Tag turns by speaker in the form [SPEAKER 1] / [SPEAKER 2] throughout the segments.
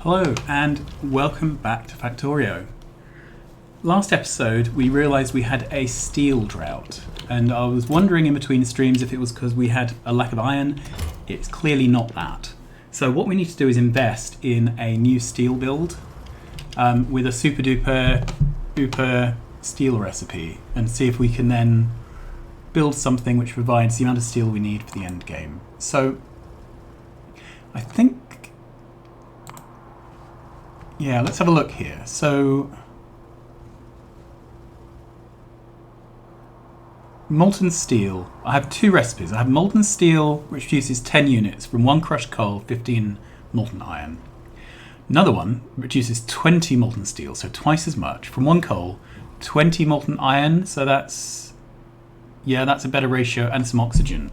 [SPEAKER 1] Hello and welcome back to Factorio. Last episode we realised we had a steel drought, and I was wondering in between streams if it was because we had a lack of iron. It's clearly not that. So what we need to do is invest in a new steel build with a super duper steel recipe and see if we can then build something which provides the amount of steel we need for the end game. So I think, yeah, let's have a look here. So molten steel, I have two recipes. I have molten steel, which produces 10 units from 1 crushed coal, 15 molten iron. Another one produces 20 molten steel, so twice as much from 1 coal, 20 molten iron, so that's a better ratio, and some oxygen.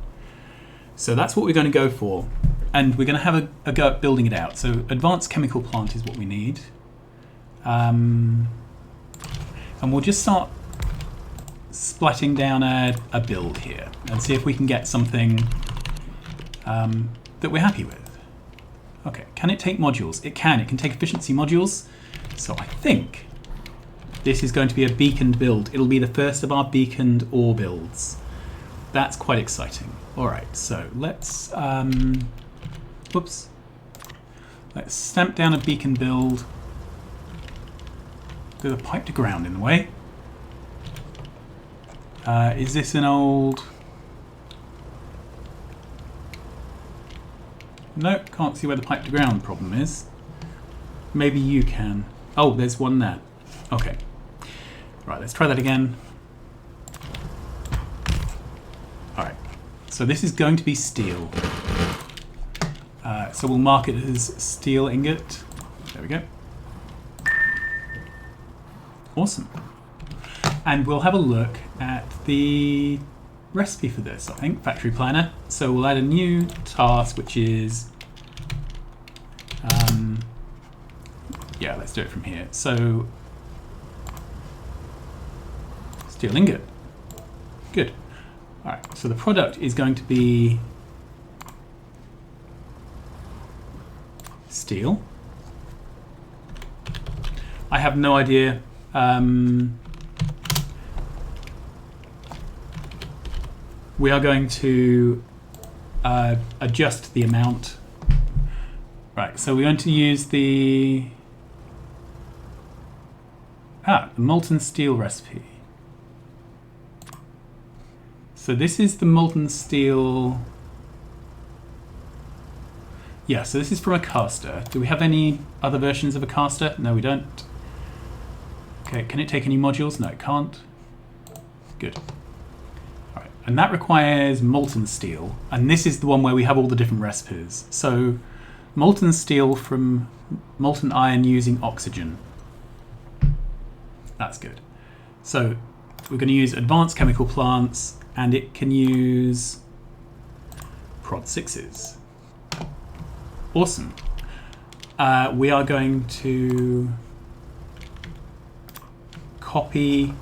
[SPEAKER 1] So that's what we're going to go for, and we're going to have a go at building it out. So advanced chemical plant is what we need, and we'll just start splatting down a build here and see if we can get something that we're happy with. Okay, can it take modules? It can take efficiency modules. So I think this is going to be a beaconed build. It'll be the first of our beaconed ore builds. That's quite exciting. All right, so let's let's stamp down a beacon build with a pipe to ground in the way. Is this an old? No, can't see where the pipe to ground problem is. Maybe you can. Oh, there's one there. Okay. Right, let's try that again. Alright, so this is going to be steel. So we'll mark it as steel ingot. There we go. Awesome. And we'll have a look at the recipe for this, I think, factory planner. So we'll add a new task, which is, yeah, let's do it from here. So, steel ingot. Good. All right, so the product is going to be steel. I have no idea. We are going to adjust the amount. Right, so we're going to use the molten steel recipe. So this is the molten steel. Yeah, so this is from a caster. Do we have any other versions of a caster? No, we don't. Okay, can it take any modules? No, it can't. Good. All right, and that requires molten steel. And this is the one where we have all the different recipes. So molten steel from molten iron using oxygen. That's good. So we're going to use advanced chemical plants, and it can use prod 6s. Awesome. We are going to copy,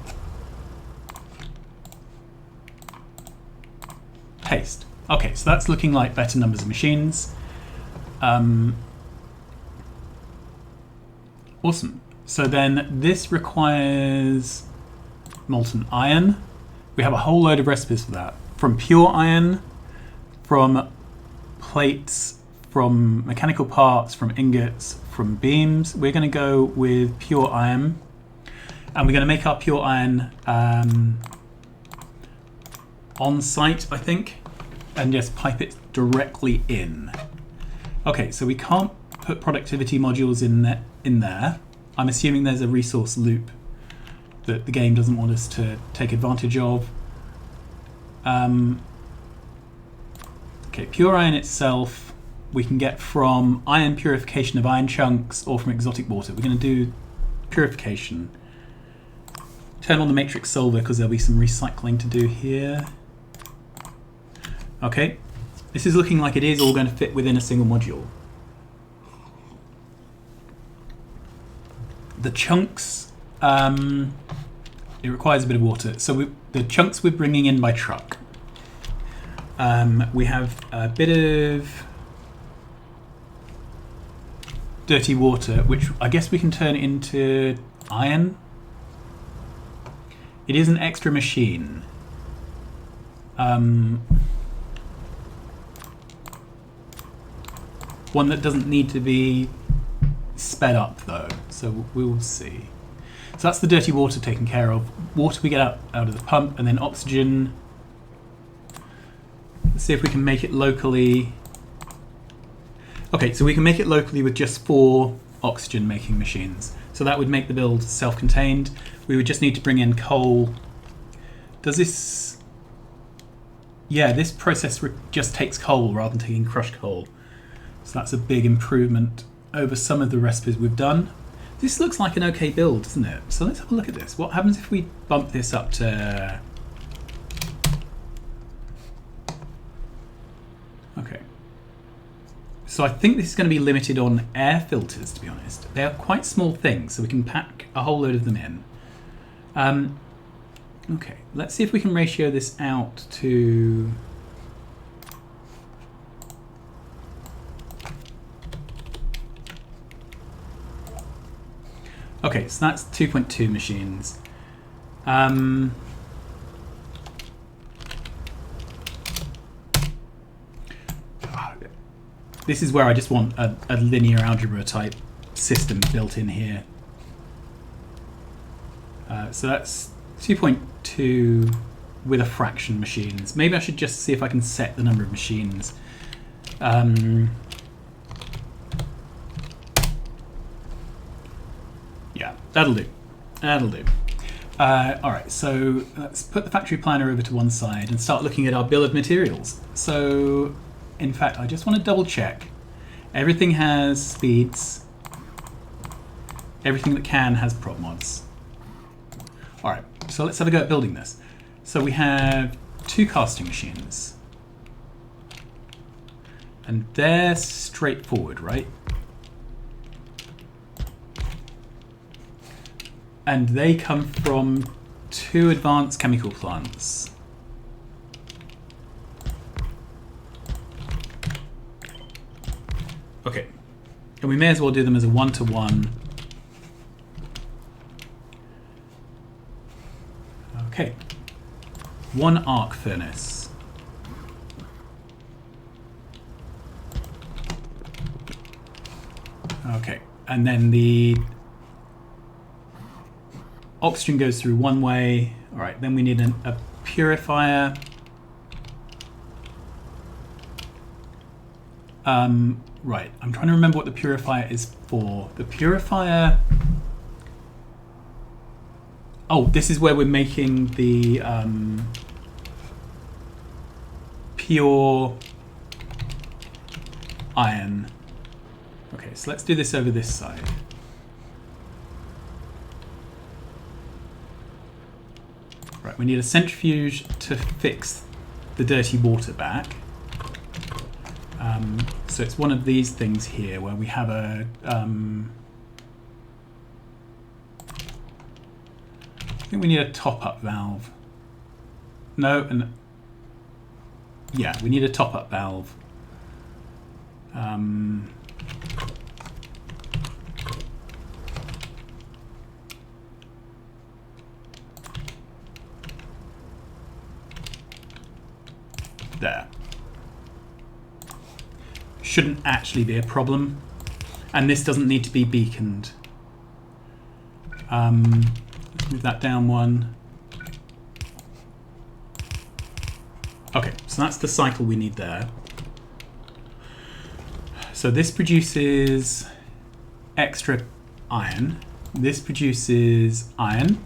[SPEAKER 1] paste. Okay, so that's looking like better numbers of machines. Awesome. So then this requires molten iron. We have a whole load of recipes for that. From pure iron, from plates, from mechanical parts, from ingots, from beams. We're going to go with pure iron. And we're going to make our pure iron on site, I think, and just pipe it directly in. Okay, so we can't put productivity modules in there. I'm assuming there's a resource loop that the game doesn't want us to take advantage of. Okay, pure iron itself we can get from iron purification of iron chunks or from exotic water. We're going to do purification. Turn on the matrix solver because there'll be some recycling to do here. Okay, this is looking like it is all going to fit within a single module. The chunks, it requires a bit of water. So the chunks we're bringing in by truck. We have a bit of dirty water, which I guess we can turn into iron. It is an extra machine. One that doesn't need to be sped up though, so we will see. So that's the dirty water taken care of. Water we get out of the pump, and then oxygen. Let's see if we can make it locally. Okay, so we can make it locally with just 4 oxygen making machines. So that would make the build self-contained. We would just need to bring in coal. Does this... Yeah, this process just takes coal rather than taking crushed coal. So that's a big improvement over some of the recipes we've done. This looks like an okay build, doesn't it? So let's have a look at this. What happens if we bump this up to... Okay. So I think this is going to be limited on air filters, to be honest. They are quite small things, so we can pack a whole load of them in. Okay, let's see if we can ratio this out to... Okay, so that's 2.2 machines. This is where I just want a linear algebra type system built in here. So that's 2.2 with a fraction machines. Maybe I should just see if I can set the number of machines. Yeah, that'll do. That'll do. Alright, so let's put the factory planner over to one side and start looking at our bill of materials. So, in fact, I just want to double check. Everything has speeds. Everything that can has prop mods. Alright, so let's have a go at building this. So we have 2 casting machines. And they're straightforward, right? And they come from 2 advanced chemical plants. Okay, and we may as well do them as a 1-to-1. Okay, 1 arc furnace. Okay, and then the oxygen goes through one way. All right, then we need a purifier. Right, I'm trying to remember what the purifier is for. The purifier... Oh, this is where we're making the pure iron. Okay, so let's do this over this side. Right, we need a centrifuge to fix the dirty water back. So it's one of these things here where we have a... I think we need a top-up valve. No, and... Yeah, we need a top-up valve. There. Shouldn't actually be a problem. And this doesn't need to be beaconed. Let's move that down one. Okay, so that's the cycle we need there. So this produces extra iron. This produces iron.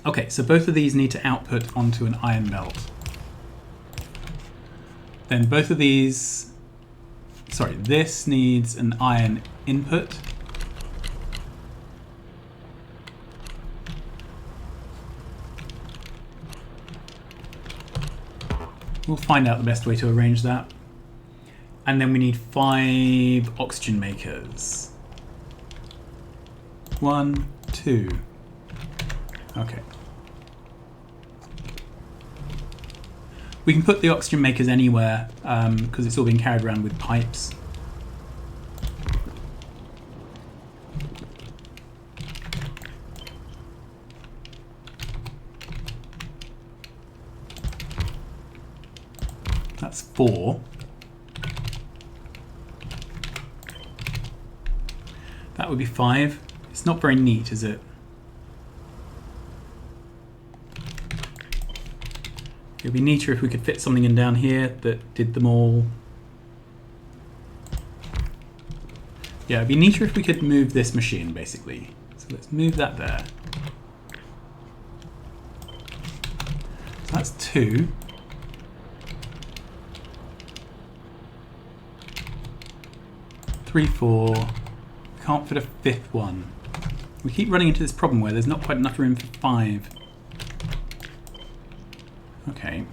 [SPEAKER 1] Okay, so both of these need to output onto an iron belt. Then both of these... Sorry, this needs an iron input. We'll find out the best way to arrange that. And then we need 5 oxygen makers. 1, 2. Okay. We can put the oxygen makers anywhere because it's all being carried around with pipes. That's 4. That would be 5. It's not very neat, is it? It would be neater if we could fit something in down here that did them all. Yeah, it'd be neater if we could move this machine, basically. So let's move that there. So that's 2. Three, 4. Can't fit a 5th one. We keep running into this problem where there's not quite enough room for 5. Okay.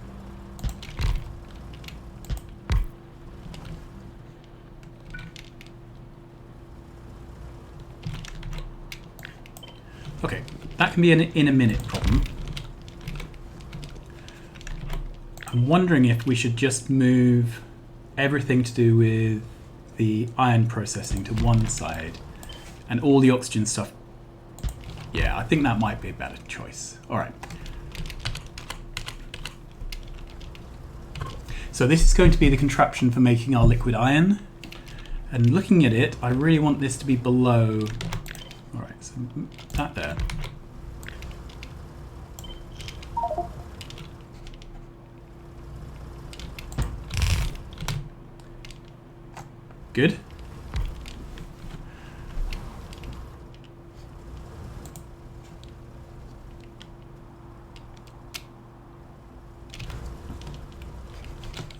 [SPEAKER 1] Okay, that can be an in a minute problem. I'm wondering if we should just move everything to do with the iron processing to one side and all the oxygen stuff. Yeah, I think that might be a better choice. All right. So this is going to be the contraption for making our liquid iron. And looking at it, I really want this to be below. All right, so that there. Good.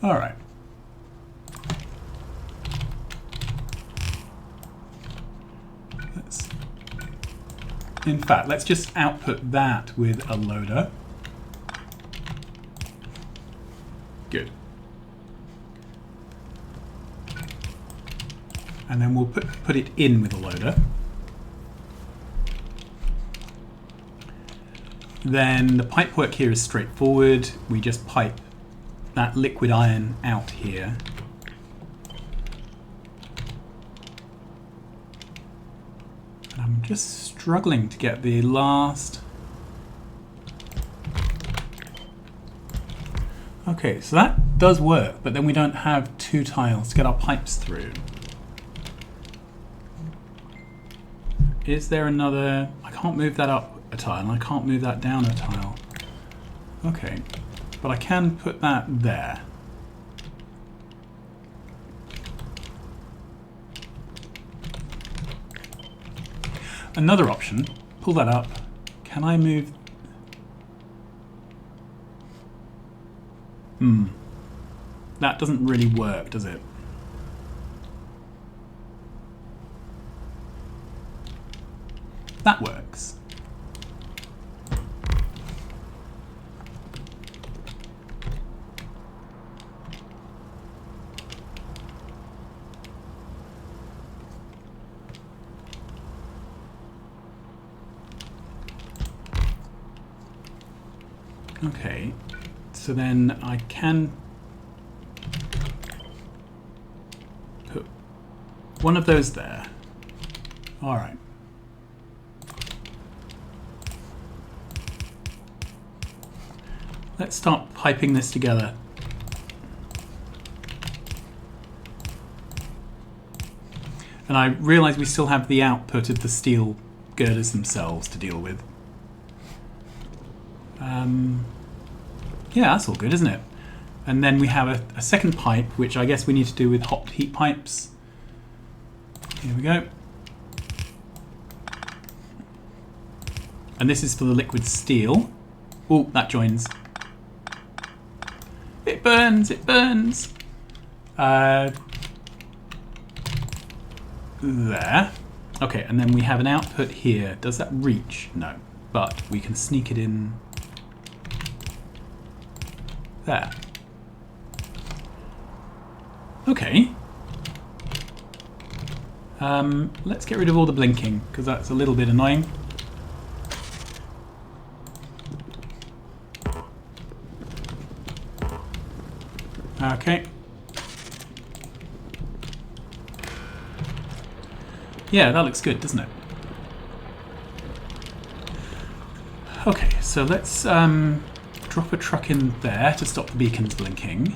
[SPEAKER 1] All right. In fact, let's just output that with a loader. Good. And then we'll put it in with a loader. Then the pipe work here is straightforward. We just pipe that liquid iron out here. And I'm just struggling to get the last. Okay, so that does work, but then we don't have 2 tiles to get our pipes through. Is there another? I can't move that up a tile, and I can't move that down a tile. Okay, but I can put that there. Another option, pull that up. Can I move? That doesn't really work, does it? That works. Okay, so then I can put one of those there. All right. Let's start piping this together. And I realise we still have the output of the steel girders themselves to deal with. Yeah, that's all good, isn't it? And then we have a second pipe, which I guess we need to do with hot heat pipes. Here we go. And this is for the liquid steel. Oh, that joins. It burns, it burns. There. Okay, and then we have an output here. Does that reach? No, but we can sneak it in there. Okay. Let's get rid of all the blinking, because that's a little bit annoying. Okay. Yeah, that looks good, doesn't it? Okay, so let's drop a truck in there to stop the beacons blinking.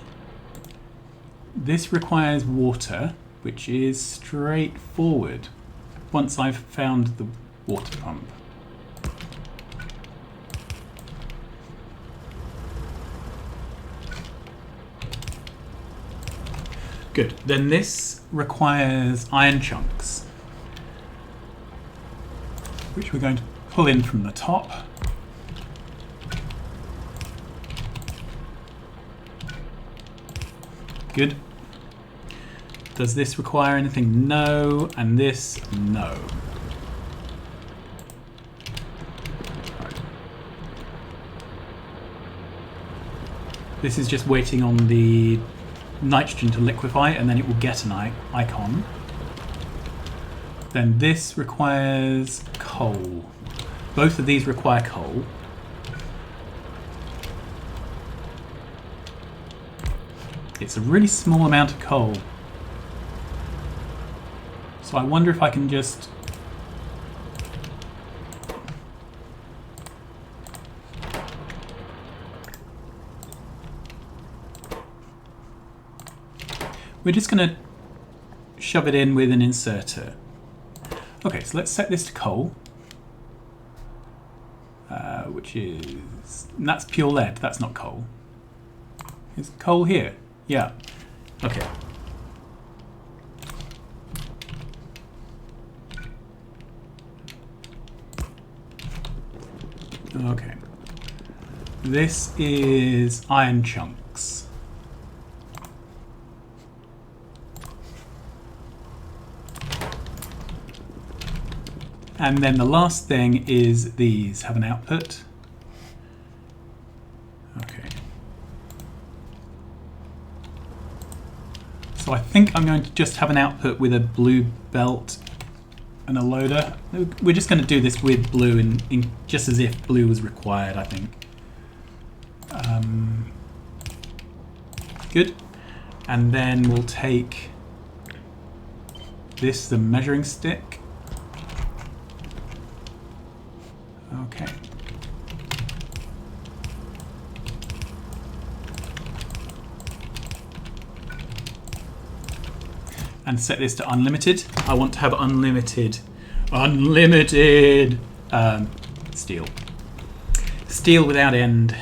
[SPEAKER 1] This requires water, which is straightforward once I've found the water pump. Good. Then this requires iron chunks, which we're going to pull in from the top. Good. Does this require anything? No. And this? No. Right. This is just waiting on the nitrogen to liquefy, and then it will get an icon. Then this requires coal. Both of these require coal. It's a really small amount of coal. So I wonder if I can just... We're just going to shove it in with an inserter. Okay, so let's set this to coal. Which is... that's pure lead, that's not coal. Is coal here? Yeah. Okay. Okay. This is iron chunks. And then the last thing is these have an output. Okay. So I think I'm going to just have an output with a blue belt and a loader. We're just going to do this with blue in just as if blue was required, I think. Good. And then we'll take this, the measuring stick. Okay. And set this to unlimited. I want to have unlimited steel. Steel without end.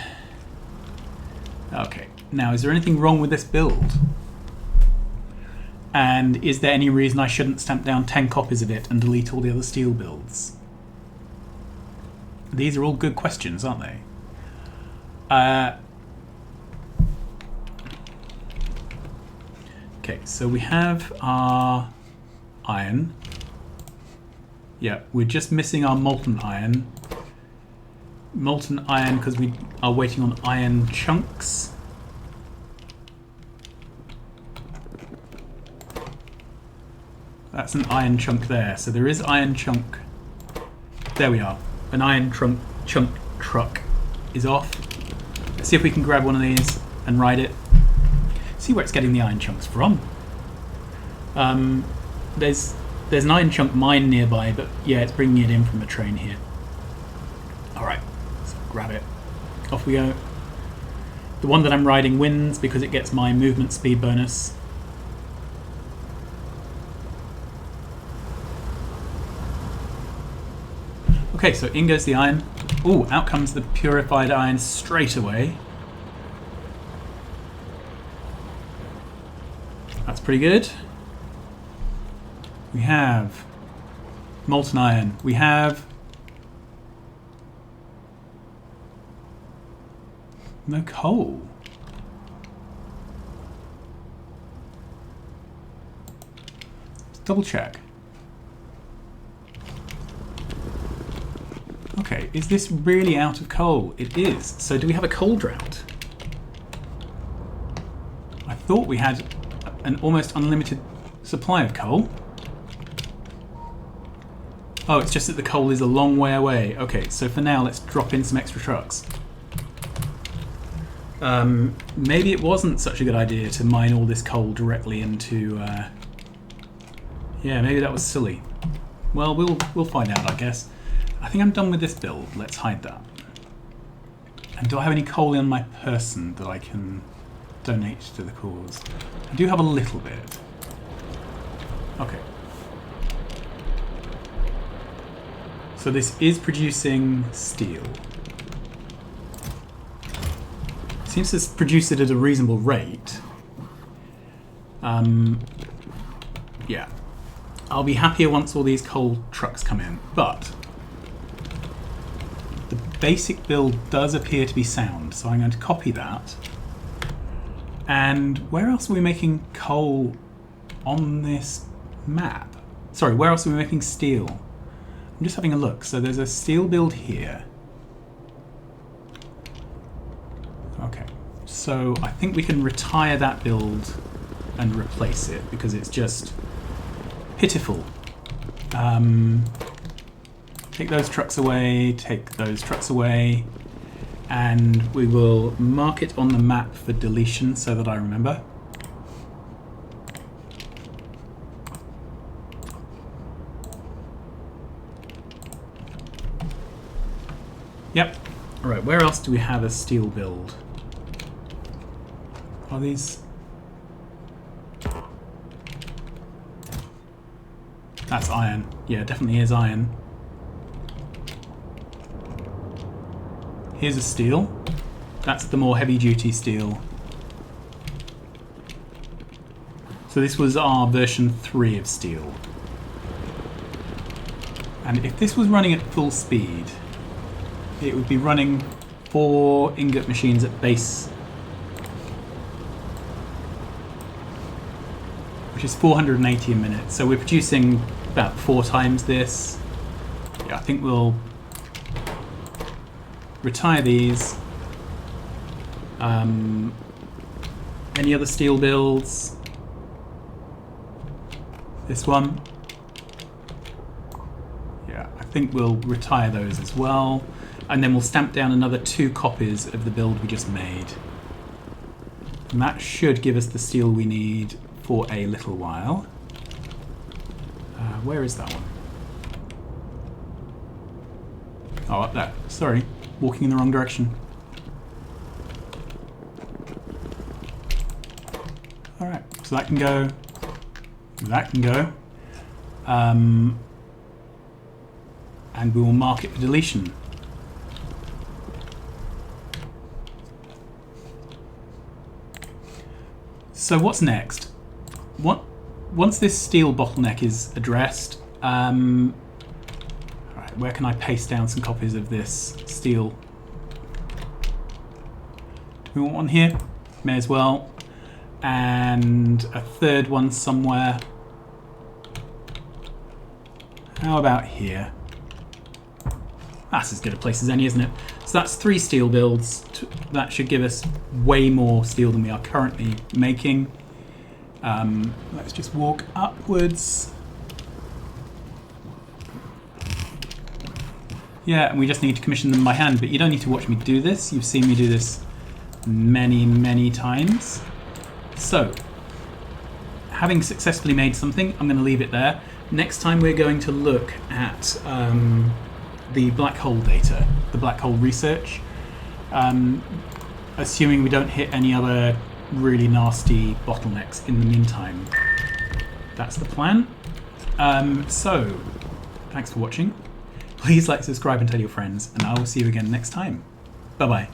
[SPEAKER 1] Okay. Now, is there anything wrong with this build? And is there any reason I shouldn't stamp down 10 copies of it and delete all the other steel builds? These are all good questions, aren't they? Okay, so we have our iron. Yeah, we're just missing our molten iron. Molten iron because we are waiting on iron chunks. That's an iron chunk there. So there is iron chunk. There we are. An iron chunk truck is off. Let's see if we can grab one of these and ride it. See where it's getting the iron chunks from. There's an iron chunk mine nearby, but yeah, it's bringing it in from a train here. Alright, so grab it. Off we go. The one that I'm riding wins because it gets my movement speed bonus. Okay, so in goes the iron. Ooh, out comes the purified iron straight away. That's pretty good. We have molten iron. We have no coal. Let's double check. Okay, is this really out of coal? It is. So do we have a coal drought? I thought we had an almost unlimited supply of coal. Oh, it's just that the coal is a long way away. Okay, so for now, let's drop in some extra trucks. Maybe it wasn't such a good idea to mine all this coal directly into... yeah, maybe that was silly. Well, we'll find out, I guess. I think I'm done with this build. Let's hide that. And do I have any coal on my person that I can donate to the cause. I do have a little bit. Okay. So this is producing steel. Seems to produce it at a reasonable rate. Yeah. I'll be happier once all these coal trucks come in, but the basic build does appear to be sound, so I'm going to copy that. And where else are we making coal on this map? Sorry, where else are we making steel? I'm just having a look. So there's a steel build here. Okay, so I think we can retire that build and replace it because it's just pitiful. Take those trucks away, take those trucks away, and we will mark it on the map for deletion so that I remember. Yep. Alright, where else do we have a steel build? Are these... That's iron. Yeah, definitely is iron. Here's a steel. That's the more heavy-duty steel. So this was our version 3 of steel. And if this was running at full speed, it would be running 4 ingot machines at base, which is 480 a minute. So we're producing about 4 times this. Yeah, I think we'll retire these. Any other steel builds? This one. Yeah, I think we'll retire those as well. And then we'll stamp down another 2 copies of the build we just made. And that should give us the steel we need for a little while. Where is that one? Oh, up there. Sorry, walking in the wrong direction. Alright, so that can go. That can go. And we will mark it for deletion. So what's next? Once this steel bottleneck is addressed, right, where can I paste down some copies of this steel? Do we want one here? May as well. And a third one somewhere. How about here? That's as good a place as any, isn't it? So that's 3 steel builds. That should give us way more steel than we are currently making. Let's just walk upwards. Yeah, and we just need to commission them by hand, but you don't need to watch me do this. You've seen me do this many, many times. So, having successfully made something, I'm going to leave it there. Next time we're going to look at the black hole data, the black hole research, assuming we don't hit any other really nasty bottlenecks in the meantime. That's the plan. So, thanks for watching. Please like, subscribe and tell your friends, and I will see you again next time. Bye bye.